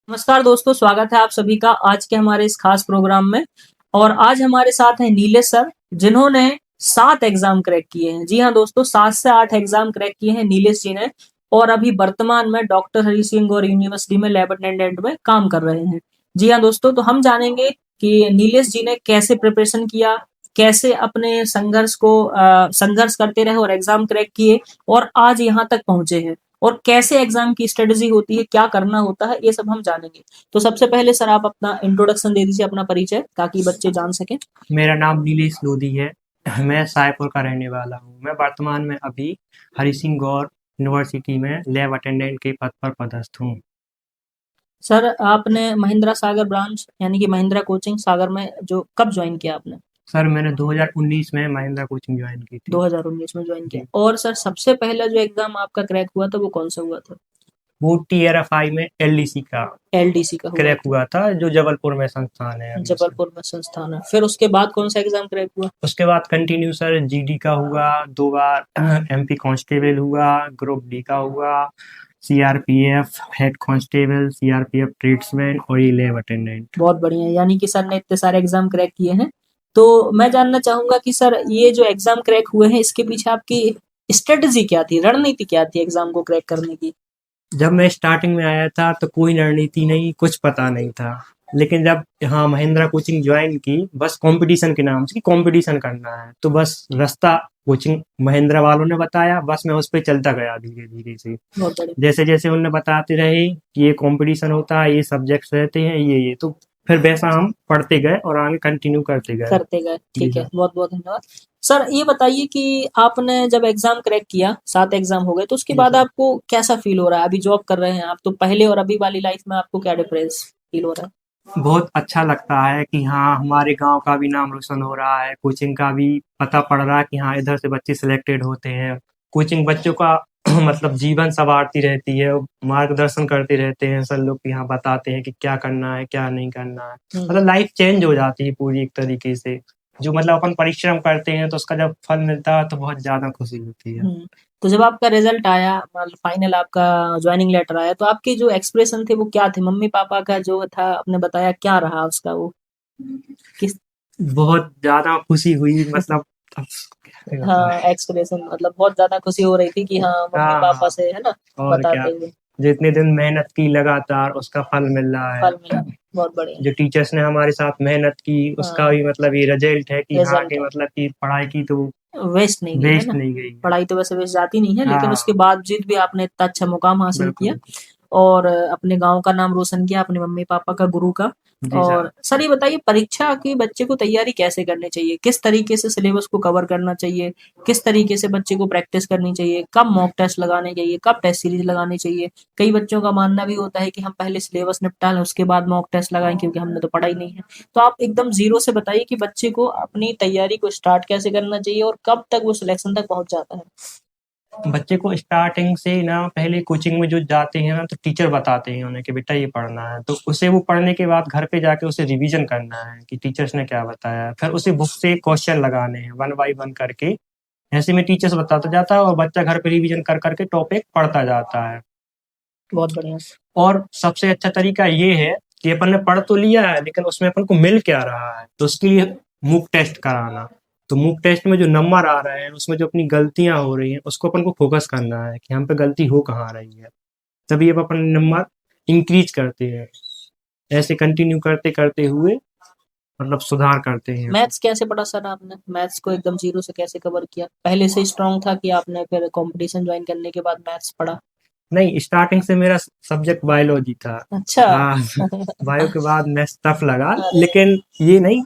नमस्कार दोस्तों, स्वागत है आप सभी का आज के हमारे इस खास प्रोग्राम में। और आज हमारे साथ हैं नीलेश सर, जिन्होंने 7 एग्जाम क्रैक किए हैं। जी हाँ दोस्तों, 7 से 8 एग्जाम क्रैक किए हैं नीलेश जी ने। और अभी वर्तमान में डॉक्टर हरि सिंह गौर यूनिवर्सिटी में लैब अटेंडेंट में काम कर रहे हैं। जी हाँ दोस्तों, तो हम जानेंगे कि नीलेश जी ने कैसे प्रिपरेशन किया, कैसे अपने संघर्ष करते रहे और एग्जाम क्रैक किए और आज यहाँ तक पहुंचे हैं। और कैसे एग्जाम की स्ट्रेटजी होती है, क्या करना होता है, ये सब हम जानेंगे। तो सबसे पहले सर आप अपना इंट्रोडक्शन दे दीजिए, अपना परिचय, ताकि बच्चे जान सकें। मेरा नाम नीलेश लोधी है। मैं सायपुर का रहने वाला हूँ। मैं वर्तमान में अभी हरि सिंह गौर यूनिवर्सिटी में लैब अटेंडेंट के पद पर पदस्थ हूँ। सर आपने महिंद्रा सागर ब्रांच यानी कि महिंद्रा कोचिंग सागर में जो कब ज्वाइन किया आपने? सर मैंने 2019 में महिंद्रा कोचिंग ज्वाइन की थी। 2019 में ज्वाइन किया। जी। और सर सबसे पहला जो एग्जाम आपका क्रैक हुआ था वो कौन सा हुआ था? वो TRFI में LDC का एलडीसी का हुआ क्रैक था। हुआ था, जो जबलपुर में संस्थान है अभी से। जबलपुर में संस्थान है। फिर उसके बाद कौन सा एग्जाम क्रैक हुआ? उसके बाद कंटिन्यू सर GD का हुआ, 2 बार MP कांस्टेबल हुआ, ग्रुप D का हुआ, CRPF head constable, CRPF tradesman और ये लैब अटेंडेंट। बहुत बढ़िया, यानी कि सर ने इतने सारे एग्जाम क्रैक किए हैं। तो मैं जानना चाहूंगा कि सर ये जो एग्जाम क्रैक हुए हैं, इसके पीछे आपकी स्ट्रेटजी क्या थी, रणनीति क्या थी एग्जाम को क्रैक करने की? जब मैं स्टार्टिंग में आया था तो कोई रणनीति नहीं, कुछ पता नहीं था। लेकिन जब यहाँ महिंद्रा कोचिंग ज्वाइन की, बस कंपटीशन के नाम से कि कंपटीशन करना है, तो बस रास्ता कोचिंग महिंद्रा वालों ने बताया, बस मैं उस पे चलता गया धीरे धीरे से। बहुत बढ़िया। जैसे जैसे उन्होंने बताते रहे कि ये कंपटीशन होता है, ये सब्जेक्ट्स रहते हैं, ये तो फिर वैसा हम पढ़ते गए और आगे कंटिन्यू करते गए। करते गए, जी ठीक है, सर। बहुत बहुत धन्यवाद। सर ये बताइए कि आपने जब एग्जाम क्रैक किया, 7 एग्जाम हो गए, तो उसके जी बाद सर। आपको कैसा फील हो रहा है? अभी जॉब कर रहे हैं आप, तो पहले और अभी वाली लाइफ में आपको क्या डिफरेंस फील हो रहा है? बहुत अच्छा लगता है कि हाँ, हमारे गांव का भी नाम रोशन हो रहा है, कोचिंग का भी पता पड़ रहा है कि हाँ, इधर से बच्चे सिलेक्टेड होते हैं। कोचिंग बच्चों का मतलब जीवन संवारती रहती है, मार्गदर्शन करते रहते हैं सर लोग, कि हाँ बताते हैं कि क्या करना है, क्या नहीं करना है। मतलब लाइफ चेंज हो जाती है पूरी एक तरीके से। जो मतलब अपन परिश्रम करते हैं तो उसका जब फल मिलता है तो बहुत ज्यादा खुशी होती है। तो जब आपका रिजल्ट आया, मतलब फाइनल आपका ज्वाइनिंग लेटर आया, तो आपके जो एक्सप्रेशन थे वो क्या थे? मम्मी पापा का जो था, आपने बताया, क्या रहा उसका वो? किस बहुत ज्यादा खुशी हुई, मतलब अब क्या बताएं। हाँ, एक्सप्रेशन मतलब बहुत ज्यादा खुशी हो रही थी कि हाँ, मम्मी हाँ पापा हाँ। से, है ना, और क्या, बताते हुए जितने दिन मेहनत की लगातार उसका फल मिल रहा है। फल मिला। बहुत बढ़िया। जो टीचर्स ने हमारे साथ मेहनत की उसका हाँ, भी मतलब ये रिजल्ट है कि हाँ, रिजल्ट कि है। मतलब कि पढ़ाई की तो वेस्ट नहीं गई, है वेस्ट ना? नहीं गई है। पढ़ाई तो वैसे वेस्ट जाती नहीं है, लेकिन उसके हाँ। बावजूद भी आपने इतना अच्छा मुकाम हासिल बिल्कुल किया बिल्कुल। और अपने गांव का नाम रोशन किया, अपने मम्मी पापा का, गुरु का। जी सर। और सर ये बताइए, परीक्षा की बच्चे को तैयारी कैसे करनी चाहिए? किस तरीके से सिलेबस को कवर करना चाहिए? किस तरीके से बच्चे को प्रैक्टिस करनी चाहिए? कब मॉक टेस्ट लगाने चाहिए? कब टेस्ट सीरीज लगानी चाहिए? कई बच्चों का मानना भी होता है कि हम पहले सिलेबस निपटा लें, उसके बाद मॉक टेस्ट लगाएं, क्योंकि हमने तो पढ़ा ही नहीं है। तो आप एकदम जीरो से बताइए कि बच्चे को अपनी तैयारी को स्टार्ट कैसे करना चाहिए और कब तक वो सिलेक्शन तक पहुंच जाता है? बच्चे को स्टार्टिंग से ना, पहले कोचिंग में जो जाते हैं ना, तो टीचर बताते हैं उन्हें कि बेटा ये पढ़ना है, तो उसे वो पढ़ने के बाद घर पे जाके उसे रिवीजन करना है कि टीचर्स ने क्या बताया। फिर उसे बुक से क्वेश्चन लगाने हैं 1 बाय 1 करके। ऐसे में टीचर्स बताता जाता है और बच्चा घर पे रिवीजन कर करके टॉपिक पढ़ता जाता है। बहुत बढ़िया। और सबसे अच्छा तरीका ये है कि अपन ने पढ़ तो लिया है, लेकिन उसमें अपन को मिल क्या रहा है, तो उसके लिए मूक टेस्ट कराना। तो मूक टेस्ट में जो नंबर आ रहे हैं, उसमें जो अपनी गलतियां हो रही हैं, उसको अपन को फोकस करना है कि हम पे गलती हो कहाँ रही है। तभी अब अपन नंबर इंक्रीज करते हैं। ऐसे कंटिन्यू करते करते हुए मतलब सुधार करते हैं। मैथ्स कैसे पढ़ा सर आपने? मैथ्स को एकदम जीरो से कैसे कवर किया? पहले से स्ट्रांग था कि आपने फिर कंपटीशन ज्वाइन करने के बाद मैथ्स पढ़ा? नहीं, स्टार्टिंग से मेरा सब्जेक्ट बायोलॉजी था। अच्छा। हाँ। बायो के बाद मैथ्स टफ लगा, अरे। लेकिन ये नहीं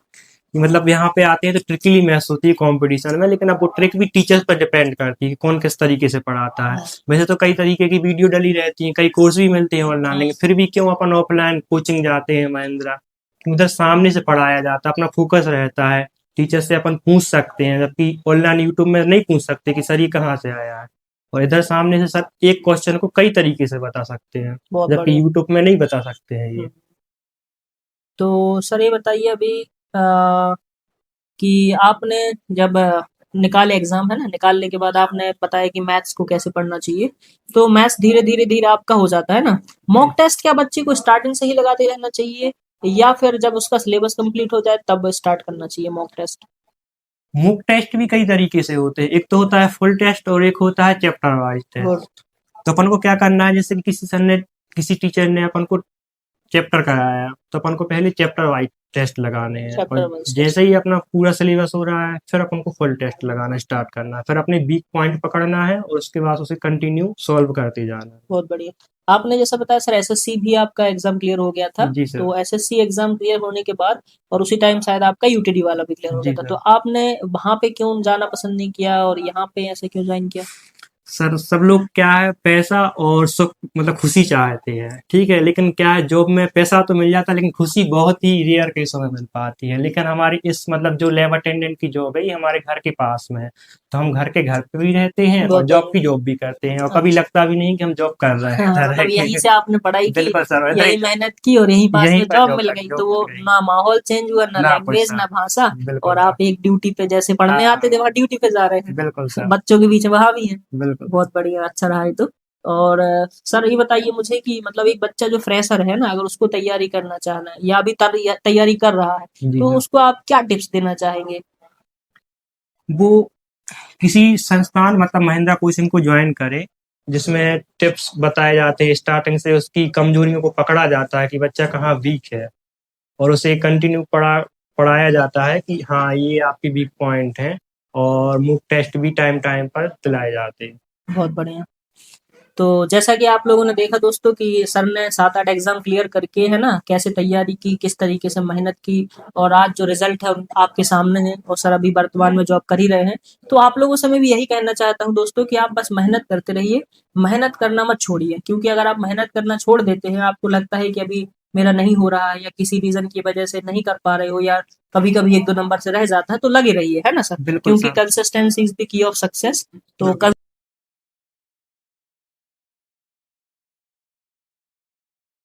कि मतलब यहाँ पे आते हैं तो ट्रिकली मैथ्स होती है कंपटीशन में, लेकिन अब वो ट्रिक भी टीचर्स पर डिपेंड करती है कि कौन किस तरीके से पढ़ाता है। हाँ, वैसे तो कई तरीके की वीडियो डली रहती हैं, कई कोर्स भी मिलते हैं ऑनलाइन, हाँ, लेकिन फिर भी क्यों अपन ऑफलाइन कोचिंग जाते हैं महिंद्रा, उधर सामने से पढ़ाया जाता है, अपना फोकस रहता है। टीचर से अपन पूछ सकते हैं, जबकि ऑनलाइन यूट्यूब में नहीं पूछ सकते कि सर ये कहाँ से आया है। और इधर सामने से सर एक क्वेश्चन को कई तरीके से बता सकते हैं, बहुत जबकि बढ़िया। यूट्यूब में नहीं बता सकते हैं ये। हम्म। तो सर ये बताइए अभी, आ, कि आपने जब निकाले एग्जाम, है ना, निकालने के बाद आपने बताया कि मैथ्स को कैसे पढ़ना चाहिए, तो मैथ्स धीरे धीरे धीरे आपका हो जाता है ना। मॉक टेस्ट क्या बच्चे को स्टार्टिंग से ही लगाते रहना चाहिए, या फिर जब उसका सिलेबस कंप्लीट हो जाए तब स्टार्ट करना चाहिए मॉक टेस्ट? मूक टेस्ट भी कई तरीके से होते हैं, एक तो होता है फुल टेस्ट और एक होता है चैप्टर वाइज टेस्ट। गुड। तो अपन को क्या करना है, जैसे कि किसी टीचर ने अपन को चैप्टर कराया, तो अपन को पहले चैप्टर वाइज टेस्ट लगाने हैं, चैप्टर और वाइज टेस्ट। जैसे ही अपना पूरा सिलेबस हो रहा है फिर अपन को फुल टेस्ट लगाना स्टार्ट करना है, फिर अपने वीक पॉइंट पकड़ना है और उसके बाद उसे कंटिन्यू सॉल्व करते जाना है। बहुत बढ़िया। आपने जैसा बताया सर एसएससी भी आपका एग्जाम क्लियर हो गया था, जी सर। तो एसएससी एग्जाम क्लियर होने के बाद और उसी टाइम शायद आपका यूटीडी वाला भी क्लियर हो जी गया था, सर। तो आपने वहां पे क्यों जाना पसंद नहीं किया और यहाँ पे ऐसे क्यों ज्वाइन किया? सर सब लोग क्या है, पैसा और सुख मतलब खुशी चाहते हैं, ठीक है, लेकिन क्या है, जॉब में पैसा तो मिल जाता है लेकिन खुशी बहुत ही रेयर केसों में मिल पाती है। लेकिन हमारी इस मतलब जो लैब अटेंडेंट की जॉब है ये हमारे घर के पास में है, तो हम घर के घर पे भी रहते हैं और बहुत जॉब बढ़िया। की जॉब भी करते हैं, और कभी अच्छा। लगता भी नहीं कि हम जॉब कर रहे हैं हाँ, इधर मतलब रह यहीं के। से आपने पढ़ाई की, बिल्कुल सर, यही मेहनत की और यहीं पास यहीं में पर जॉब जॉब मिल लग गई, जॉब तो वो लग गई। ना माहौल चेंज हुआ, ना ना कुछ लैंग्वेज, सर। ना भाषा, बिल्कुल और सर। आप एक ड्यूटी पे जैसे पढ़ने हाँ आते थे वहाँ ड्यूटी पे जा रहे हैं, बिल्कुल सर। बच्चों के बीच में वहाँ भी हैं। बिल्कुल। बहुत बढ़िया, अच्छा रहा ये तो। और सर ये बताइए मुझे कि मतलब एक बच्चा जो फ्रेशर है ना, अगर उसको तैयारी करना चाहना है या अभी तैयारी कर रहा है, जी तो सर। उसको आप क्या टिप्स देना चाहेंगे? वो किसी संस्थान मतलब महिंद्रा कोचिंग को ज्वाइन करे, जिसमें टिप्स बताए जाते हैं, स्टार्टिंग से उसकी कमजोरियों को पकड़ा जाता है कि बच्चा कहाँ वीक है, और उसे कंटिन्यू पढ़ाया जाता है कि हाँ ये आपकी वीक पॉइंट है, और मूक टेस्ट भी टाइम टाइम पर दिलाए जाते हैं। बहुत बढ़िया। तो जैसा कि आप लोगों ने देखा दोस्तों कि सर ने 7-8 एग्जाम क्लियर करके, है ना, कैसे तैयारी की, किस तरीके से मेहनत की, और आज जो रिजल्ट है आपके सामने है, और सर अभी वर्तमान में जॉब कर ही रहे हैं। तो आप लोगों से मैं भी यही कहना चाहता हूँ दोस्तों कि आप बस मेहनत करते रहिए, मेहनत करना मत छोड़िए, क्योंकि अगर आप मेहनत करना छोड़ देते हैं, आपको लगता है कि अभी मेरा नहीं हो रहा है या किसी रीजन की वजह से नहीं कर पा रहे हो, या कभी कभी 1-2 नंबर से रह जाता है, तो लगे रहिए, है ना सर, बिल्कुल क्योंकि sir. Consistency is the key of success. तो बिल्कुल।